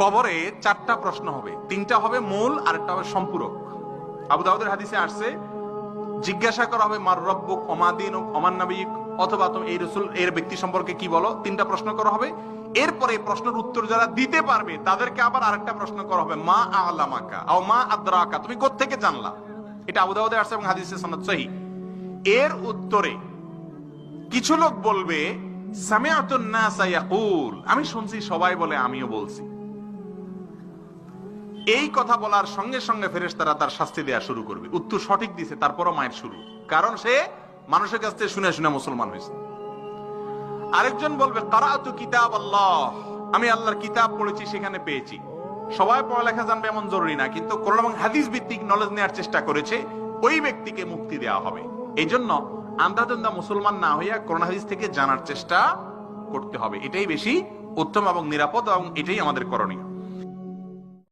কবরে চারটা প্রশ্ন হবে, তিনটা হবে মূল আর একটা হবে সম্পূরক। আবু দাউদের হাদিসে আসছে, জিজ্ঞাসা করা হবে মার রব্বুক ওমা দীনুক ওমান নাবিয়ুক, অথবা তুমি এই রাসূল এর ব্যক্তি সম্পর্কে কি বলো। তিনটা প্রশ্ন করা হবে। এরপরে প্রশ্নের উত্তর যারা দিতে পারবে তাদেরকে আবার আরেকটা প্রশ্ন করা হবে, মা আ'লামাকা আও মা আদরাকা, তুমি কোত্থেকে জানলা। এটা আবু দাউদে আসছে এবং হাদিসের সনদ সহিহ। এর উত্তরে কিছু লোক বলবে সামিআতুন নাসা ইয়াকুল, আমি শুনছি সবাই বলে আমিও বলছি। এই কথা বলার সঙ্গে সঙ্গে ফেরেশতারা তার শাস্তি দেয়া শুরু করবে। উত্তর সঠিক দিছে তারপরও মায়ের শুরু, কারণ সে মানুষের কাছ থেকে শুনে শুনে মুসলমান হয়েছে। আরেকজন বলবে কারাতু কিতাব আল্লাহ, আমি আল্লাহর কিতাব পড়েছি, সেখানে পেয়েছি। সবাই পড়ালেখা জানবে এমন জরুরি না, কিন্তু কোরআন এবং হাদিস ভিত্তিক নলেজ নেওয়ার চেষ্টা করেছে, ওই ব্যক্তিকে মুক্তি দেওয়া হবে। এই জন্য আন্ধাধুন্ধা মুসলমান না হইয়া কোরআন হাদিস থেকে জানার চেষ্টা করতে হবে। এটাই বেশি উত্তম এবং নিরাপদ, এবং এটাই আমাদের করণীয়।